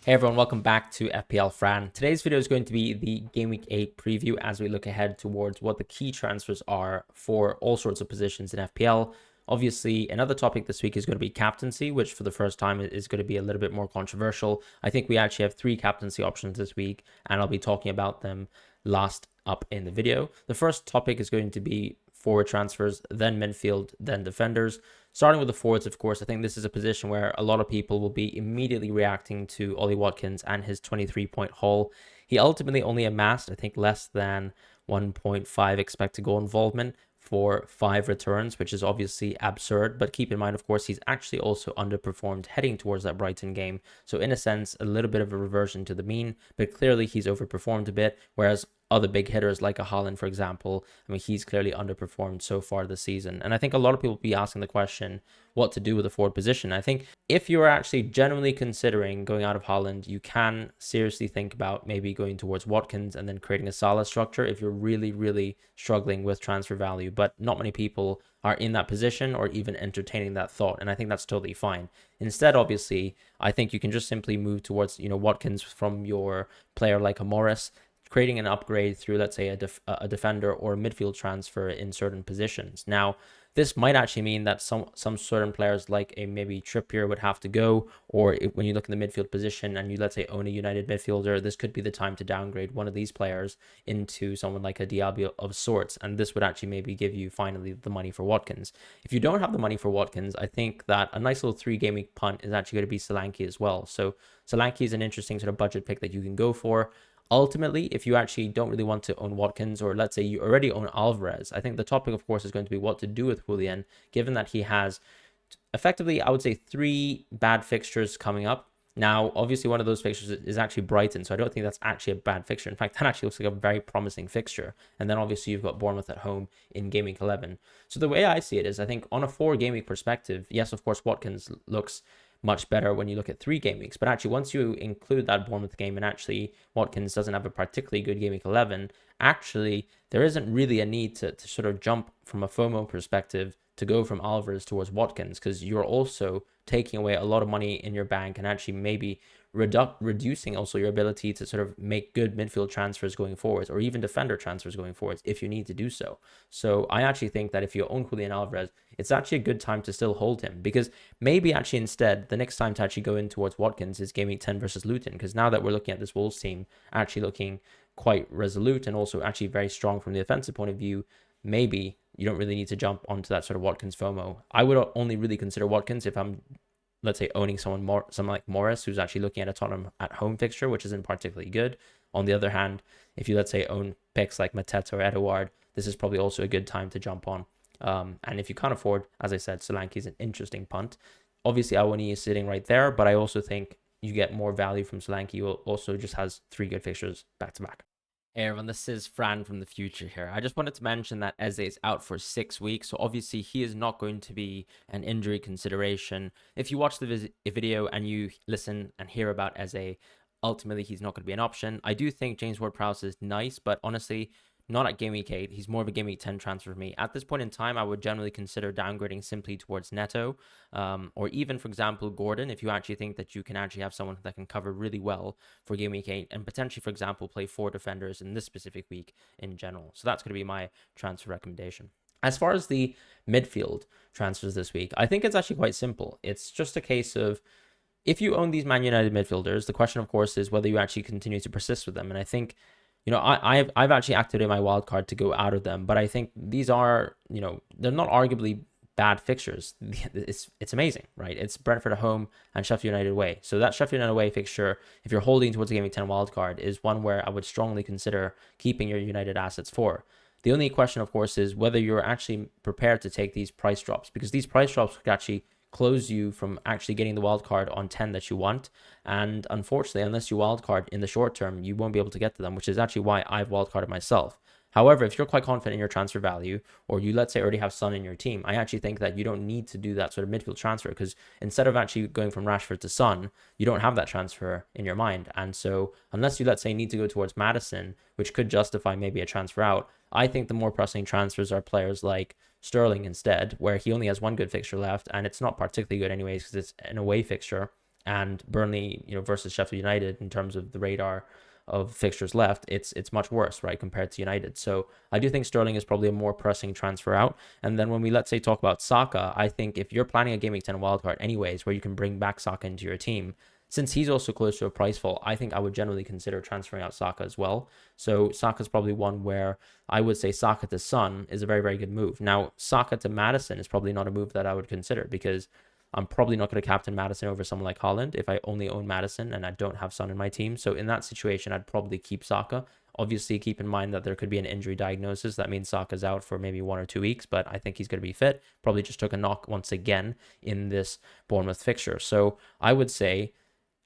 Hey everyone, welcome back to FPL Fran. Today's video is going to be the Game Week 8 preview as we look ahead towards what the key transfers are for all sorts of positions in FPL. Obviously, another topic this week is going to be captaincy, which for the first time is going to be a little bit more controversial. I think we actually have 3 captaincy options this week, and I'll be talking about them last up in the video. The first topic is going to be forward transfers, then midfield, then defenders. Starting with the forwards, of course, I think this is a position where a lot of people will be immediately reacting to Ollie Watkins and his 23-point haul. He ultimately only amassed, I think, less than 1.5 expected goal involvement for 5 returns, which is obviously absurd. But keep in mind, of course, he's actually also underperformed heading towards that Brighton game. So in a sense, a little bit of a reversion to the mean, but clearly he's overperformed a bit, whereas other big hitters like a Haaland, for example, I mean, he's clearly underperformed so far this season. And I think a lot of people will be asking the question, what to do with the forward position. I think if you're actually genuinely considering going out of Haaland, you can seriously think about maybe going towards Watkins and then creating a Salah structure if you're really, really struggling with transfer value. But not many people are in that position or even entertaining that thought. And I think that's totally fine. Instead, obviously, I think you can just simply move towards, Watkins from your player like a Morris, creating an upgrade through, let's say, a defender or a midfield transfer in certain positions. Now, this might actually mean that some certain players like a maybe Trippier would have to go, or when you look in the midfield position and you, let's say, own a United midfielder, this could be the time to downgrade one of these players into someone like a Diaby of sorts, and this would actually maybe give you finally the money for Watkins. If you don't have the money for Watkins, I think that a nice little 3-game week punt is actually going to be Solanke as well. So Solanke is an interesting sort of budget pick that you can go for. Ultimately, if you actually don't really want to own Watkins, or let's say you already own Alvarez, I think the topic, of course, is going to be what to do with Julian, given that he has effectively, I would say, 3 bad fixtures coming up. Now, obviously, one of those fixtures is actually Brighton, so I don't think that's actually a bad fixture. In fact, that actually looks like a very promising fixture. And then obviously you've got Bournemouth at home in Game Week 11. So the way I see it is, I think on a 4-game week perspective, yes, of course, Watkins looks much better when you look at 3-game weeks. But actually, once you include that Bournemouth game and actually Watkins doesn't have a particularly good Game Week 11, actually, there isn't really a need to sort of jump from a FOMO perspective to go from Alvarez towards Watkins, because you're also taking away a lot of money in your bank and actually maybe reducing also your ability to sort of make good midfield transfers going forwards, or even defender transfers going forwards if you need to do so. So I actually think that if you own Julian Alvarez, it's actually a good time to still hold him, because maybe actually instead the next time to actually go in towards Watkins is Game Week 10 versus Luton, because now that we're looking at this Wolves team actually looking quite resolute and also actually very strong from the offensive point of view, maybe you don't really need to jump onto that sort of Watkins FOMO. I would only really consider Watkins if I'm, let's say, owning someone like Morris, who's actually looking at a Tottenham at home fixture, which isn't particularly good. On the other hand, if you, let's say, own picks like Mateta or Edouard, this is probably also a good time to jump on. And if you can't afford, as I said, Solanke is an interesting punt. Obviously, Awoniyi is sitting right there, but I also think you get more value from Solanke, who also just has 3 good fixtures back to back. Hey everyone, this is Fran from the future here. I just wanted to mention that Eze is out for 6 weeks, so obviously he is not going to be an injury consideration. If you watch the video and you listen and hear about Eze, ultimately he's not going to be an option. I do think James Ward-Prowse is nice, but honestly, not at Game Week 8. He's more of a Game Week 10 transfer for me. At this point in time, I would generally consider downgrading simply towards Neto, or even, for example, Gordon, if you actually think that you can actually have someone that can cover really well for Game Week 8, and potentially, for example, play 4 defenders in this specific week in general. So that's going to be my transfer recommendation. As far as the midfield transfers this week, I think it's actually quite simple. It's just a case of, if you own these Man United midfielders, the question, of course, is whether you actually continue to persist with them. And I think, I've actually activated my wild card to go out of them, but I think these are, they're not arguably bad fixtures. It's amazing, right? It's Brentford at home and Sheffield United away. So that Sheffield United away fixture, if you're holding towards the Game Week 10 wild card, is one where I would strongly consider keeping your United assets for. The only question, of course, is whether you're actually prepared to take these price drops, because these price drops could actually close you from actually getting the wild card on 10 that you want. And unfortunately, unless you wild card in the short term, you won't be able to get to them, which is actually why I've wild carded myself. However, if you're quite confident in your transfer value, or you, let's say, already have Son in your team, I actually think that you don't need to do that sort of midfield transfer, because instead of actually going from Rashford to Son, you don't have that transfer in your mind. And so unless you, let's say, need to go towards Maddison, which could justify maybe a transfer out, I think the more pressing transfers are players like Sterling instead, where he only has 1 good fixture left, and it's not particularly good anyways because it's an away fixture. and Burnley, versus Sheffield United in terms of the radar of fixtures left, it's much worse, right, compared to United. So I do think Sterling is probably a more pressing transfer out. And then when we, let's say, talk about Saka, I think if you're planning a Game Week 10 wildcard anyways, where you can bring back Saka into your team, since he's also close to a price fall, I think I would generally consider transferring out Saka as well. So Saka's probably one where I would say Saka to Son is a very, very good move. Now, Saka to Madison is probably not a move that I would consider, because I'm probably not going to captain Madison over someone like Haaland if I only own Madison and I don't have Son in my team. So in that situation, I'd probably keep Saka. Obviously, keep in mind that there could be an injury diagnosis. That means Saka's out for maybe 1 or 2 weeks, but I think he's going to be fit. Probably just took a knock once again in this Bournemouth fixture. So I would say,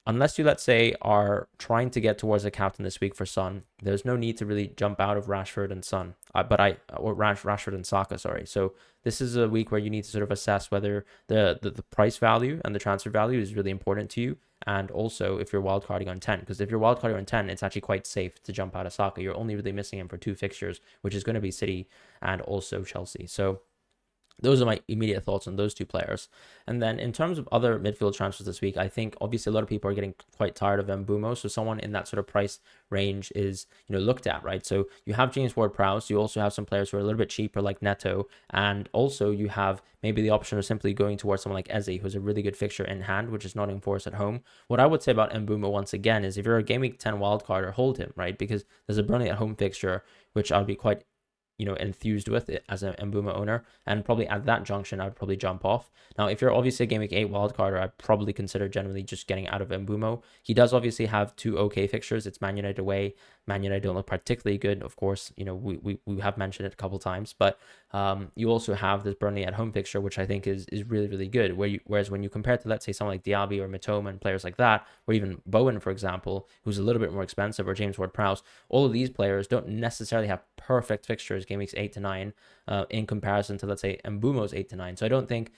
unless you, let's say, are trying to get towards a captain this week for Son, there's no need to really jump out of Rashford and Son. Rashford and Saka, sorry. So this is a week where you need to sort of assess whether the price value and the transfer value is really important to you, and also if you're wildcarding on 10. Because if you're wildcarding on 10, it's actually quite safe to jump out of Saka. You're only really missing him for 2 fixtures, which is going to be City and also Chelsea. So those are my immediate thoughts on those 2 players. And then in terms of other midfield transfers this week, I think obviously a lot of people are getting quite tired of Mbeumo. So someone in that sort of price range is, looked at, right? So you have James Ward-Prowse. You also have some players who are a little bit cheaper like Neto. And also you have maybe the option of simply going towards someone like Eze, who's a really good fixture in hand, which is Nottingham Forest at home. What I would say about Mbeumo once again is if you're a Game Week 10 wildcarder, hold him, right? Because there's a Burnley at home fixture, which I'll be quite enthused with it as an Mbeumo owner, and probably at that junction I would probably jump off. Now, if you're obviously a Game Week 8 wildcarder, I'd probably consider generally just getting out of Mbeumo. He does obviously have 2 okay fixtures. It's Man United away. Man United don't look particularly good, of course. We have mentioned it a couple times, but you also have this Burnley at home fixture, which I think is really, really good. Whereas when you compare to, let's say, someone like Diaby or Mitoma and players like that, or even Bowen, for example, who's a little bit more expensive, or James Ward-Prowse, all of these players don't necessarily have perfect fixtures Game Weeks 8 to 9 in comparison to, let's say, Mbeumo's 8 to 9. So I don't think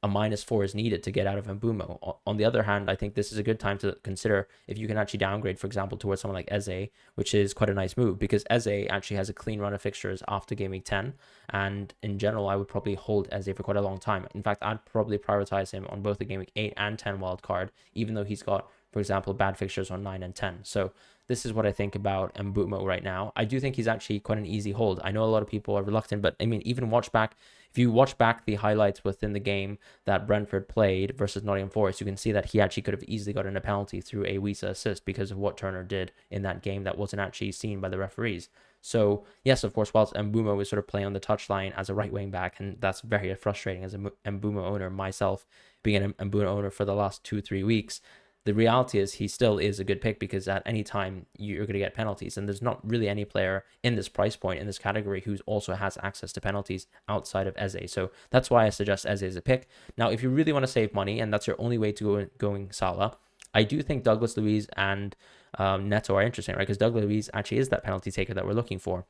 a -4 is needed to get out of Mbeumo. On the other hand, I think this is a good time to consider if you can actually downgrade, for example, towards someone like Eze, which is quite a nice move, because Eze actually has a clean run of fixtures after Game Week 10. And in general, I would probably hold Eze for quite a long time. In fact, I'd probably prioritize him on both the Game Week 8 and 10 wild card, even though he's got, for example, bad fixtures on 9 and 10. So this is what I think about Mbeumo right now. I do think he's actually quite an easy hold. I know a lot of people are reluctant, but I mean, even if you watch back the highlights within the game that Brentford played versus Nottingham Forest, you can see that he actually could have easily gotten a penalty through a Wisa assist because of what Turner did in that game that wasn't actually seen by the referees. So yes, of course, whilst Mbeumo is sort of playing on the touchline as a right wing back, and that's very frustrating as a Mbeumo owner, myself being an Mbeumo owner for the last 2-3 weeks, the reality is he still is a good pick, because at any time you're going to get penalties, and there's not really any player in this price point, in this category, who also has access to penalties outside of Eze. So that's why I suggest Eze as a pick. Now, if you really want to save money and that's your only way to go going Salah, I do think Douglas Luiz and Neto are interesting, right? Because Douglas Luiz actually is that penalty taker that we're looking for.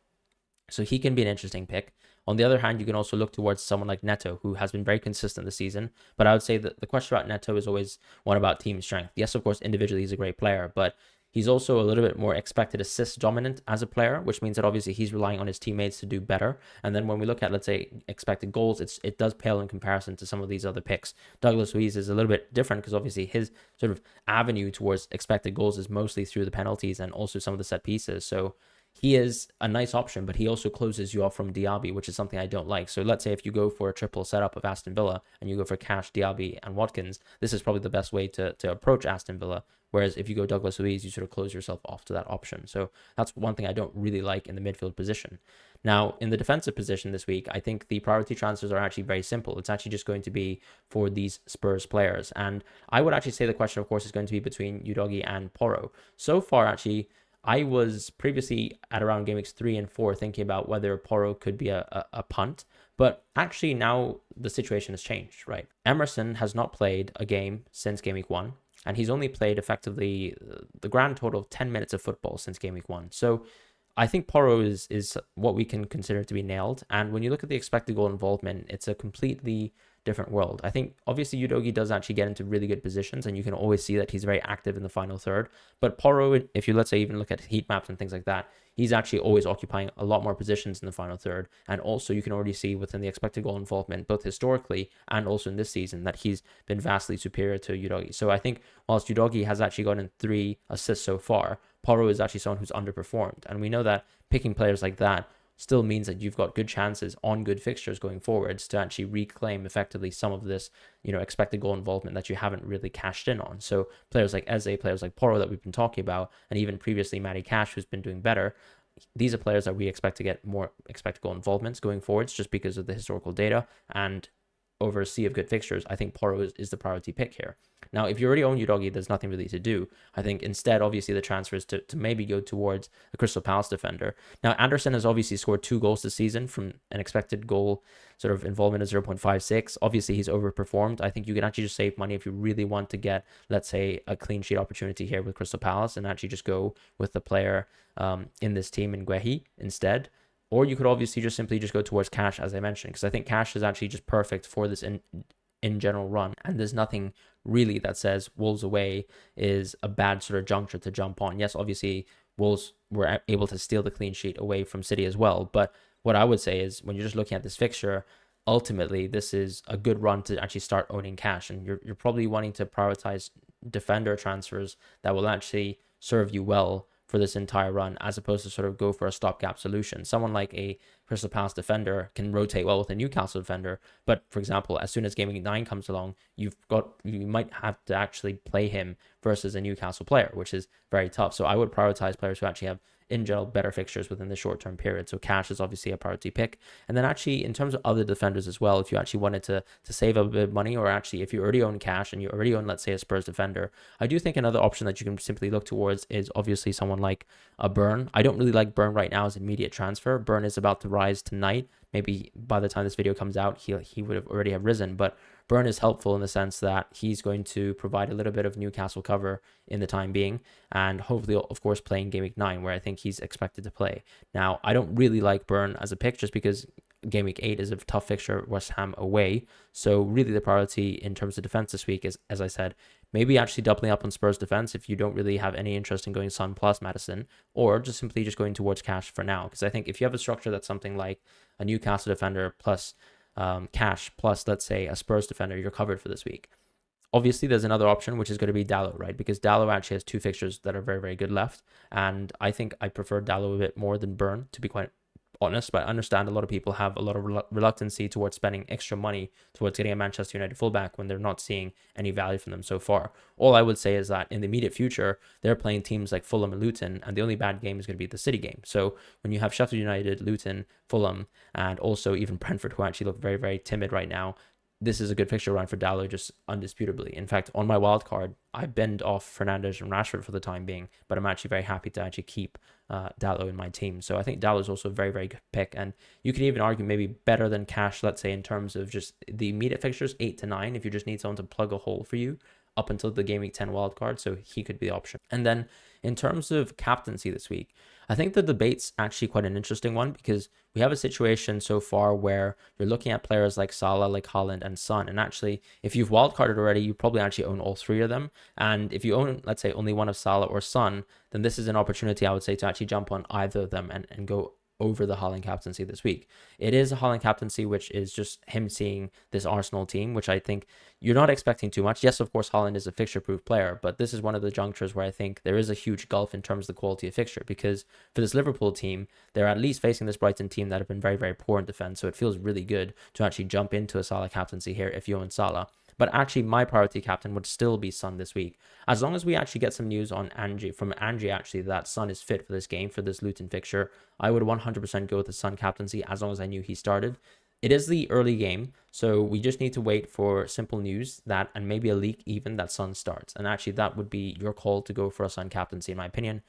So he can be an interesting pick. On the other hand, you can also look towards someone like Neto, who has been very consistent this season. But I would say that the question about Neto is always one about team strength. Yes, of course, individually he's a great player, but he's also a little bit more expected assist dominant as a player, which means that obviously he's relying on his teammates to do better. And then when we look at, let's say, expected goals, it does pale in comparison to some of these other picks. Douglas Luiz is a little bit different because obviously his sort of avenue towards expected goals is mostly through the penalties and also some of the set pieces. So he is a nice option, but he also closes you off from Diaby, which is something I don't like. So let's say if you go for a triple setup of Aston Villa and you go for Cash, Diaby, and Watkins, this is probably the best way to approach Aston Villa. Whereas if you go Douglas Luiz, you sort of close yourself off to that option. So that's one thing I don't really like in the midfield position. Now, in the defensive position this week, I think the priority transfers are actually very simple. It's actually just going to be for these Spurs players. And I would actually say the question, of course, is going to be between Udogie and Porro. So far, actually, I was previously at around Game Weeks 3 and 4 thinking about whether Porro could be a punt, but actually now the situation has changed, right? Emerson has not played a game since Game Week 1, and he's only played effectively the grand total of 10 minutes of football since Game Week 1. So I think Porro is what we can consider to be nailed. And when you look at the expected goal involvement, it's a completely different world. I think obviously Udogi does actually get into really good positions, and you can always see that he's very active in the final third. But Porro, if you let's say even look at heat maps and things like that, he's actually always occupying a lot more positions in the final third. And also you can already see within the expected goal involvement, both historically and also in this season, that he's been vastly superior to Udogi. So I think whilst Udogi has actually gotten 3 assists so far, Porro is actually someone who's underperformed. And we know that picking players like that still means that you've got good chances on good fixtures going forwards to actually reclaim effectively some of this, expected goal involvement that you haven't really cashed in on. So players like Eze, players like Porro that we've been talking about, and even previously Matty Cash, who's been doing better, these are players that we expect to get more expected goal involvements going forwards just because of the historical data. And over a sea of good fixtures, I think Porro is the priority pick here. Now, if you already own Udogi, there's nothing really to do. I think instead, obviously, the transfer is to maybe go towards a Crystal Palace defender. Now, Anderson has obviously scored 2 goals this season from an expected goal sort of involvement of 0.56. Obviously, he's overperformed. I think you can actually just save money if you really want to get, let's say, a clean sheet opportunity here with Crystal Palace and actually just go with the player in this team in Guehi instead. Or you could obviously just simply just go towards Cash, as I mentioned, because I think Cash is actually just perfect for this in general run. And there's nothing really that says Wolves away is a bad sort of juncture to jump on. Yes, obviously, Wolves were able to steal the clean sheet away from City as well. But what I would say is when you're just looking at this fixture, ultimately, this is a good run to actually start owning Cash. And you're probably wanting to prioritize defender transfers that will actually serve you well for this entire run, as opposed to sort of go for a stopgap solution. Someone like a Crystal Palace defender can rotate well with a Newcastle defender, but for example, as soon as Game Week 9 comes along, you might have to actually play him versus a Newcastle player, which is very tough. So I would prioritize players who actually have in general better fixtures within the short-term period. So Cash is obviously a priority pick. And then actually in terms of other defenders as well, if you actually wanted to save a bit of money, or actually if you already own Cash and you already own, let's say, a Spurs defender, I do think another option that you can simply look towards is obviously someone like a Burn. I don't really like Burn right now as immediate transfer. Burn is about to rise tonight. Maybe by the time this video comes out, he would have already have risen, but Burn is helpful in the sense that he's going to provide a little bit of Newcastle cover in the time being, and hopefully, of course, playing Game Week 9, where I think he's expected to play. Now, I don't really like Burn as a pick just because Game Week 8 is a tough fixture, West Ham away. So really the priority in terms of defense this week is, as I said, maybe actually doubling up on Spurs defense if you don't really have any interest in going Son plus Madison, or just simply just going towards Cash for now. Because I think if you have a structure that's something like a Newcastle defender plus Cash plus, let's say, a Spurs defender, you're covered for this week. Obviously, there's another option, which is going to be Dalot, right? Because Dalot actually has 2 fixtures that are very, very good left. And I think I prefer Dalot a bit more than Burn, to be quite honest, but I understand a lot of people have a lot of reluctancy towards spending extra money towards getting a Manchester United fullback when they're not seeing any value from them so far. All I would say is that in the immediate future, they're playing teams like Fulham and Luton, and the only bad game is going to be the City game. So when you have Sheffield United, Luton, Fulham, and also even Brentford, who actually look very, very timid right now, this is a good fixture run for Dalot, just undisputably. In fact, on my wild card, I bend off Fernandes and Rashford for the time being, but I'm actually very happy to actually keep Dalot in my team. So I think Dalot is also a very, very good pick. And you could even argue maybe better than Cash, let's say, in terms of just the immediate fixtures, 8 to 9, if you just need someone to plug a hole for you up until the Game Week 10 wild card. So he could be the option. And then in terms of captaincy this week, I think the debate's actually quite an interesting one, because we have a situation so far where you're looking at players like Salah, like Haaland, and Son. And actually, if you've wildcarded already, you probably actually own all 3 of them. And if you own, let's say, only one of Salah or Son, then this is an opportunity, I would say, to actually jump on either of them and go over the Haaland captaincy this week. It is a Haaland captaincy, which is just him seeing this Arsenal team, which I think you're not expecting too much. Yes, of course, Haaland is a fixture-proof player, but this is one of the junctures where I think there is a huge gulf in terms of the quality of fixture, because for this Liverpool team, they're at least facing this Brighton team that have been very, very poor in defense, so it feels really good to actually jump into a Salah captaincy here if you own Salah. But actually, my priority captain would still be Son this week. As long as we actually get some news on from Angie, actually, that Son is fit for this game, for this Luton fixture, I would 100% go with the Son captaincy as long as I knew he started. It is the early game, so we just need to wait for simple news that, and maybe a leak even, that Son starts. And actually, that would be your call to go for a Son captaincy, in my opinion.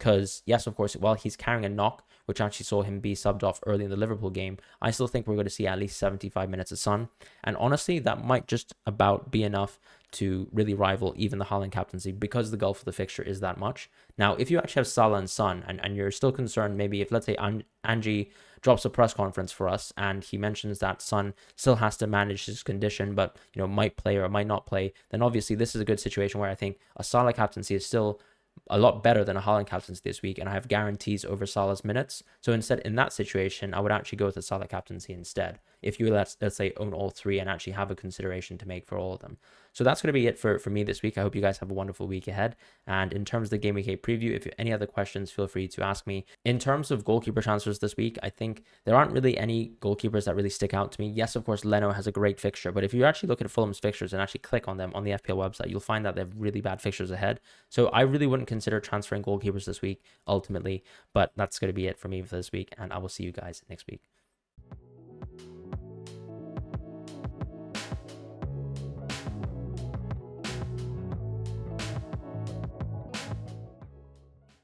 because yes, of course, while he's carrying a knock, which actually saw him be subbed off early in the Liverpool game, I still think we're going to see at least 75 minutes of Son. And honestly, that might just about be enough to really rival even the Haaland captaincy, because the gulf of the fixture is that much. Now, if you actually have Salah and Son, and you're still concerned, maybe if, let's say, Angie drops a press conference for us and he mentions that Son still has to manage his condition, but might play or might not play, then obviously this is a good situation where I think a Salah captaincy is still a lot better than a Haaland captaincy this week, and I have guarantees over Salah's minutes. So instead, in that situation, I would actually go with the Salah captaincy instead, if you let's say own all three and actually have a consideration to make for all of them. So that's going to be it for me this week. I hope you guys have a wonderful week ahead. And in terms of the Game Week 8 preview, if you have any other questions, feel free to ask me. In terms of goalkeeper transfers this week, I think there aren't really any goalkeepers that really stick out to me. Yes, of course, Leno has a great fixture, but if you actually look at Fulham's fixtures and actually click on them on the FPL website, you'll find that they have really bad fixtures ahead. So I really wouldn't consider transferring goalkeepers this week ultimately, but that's going to be it for me for this week, and I will see you guys next week.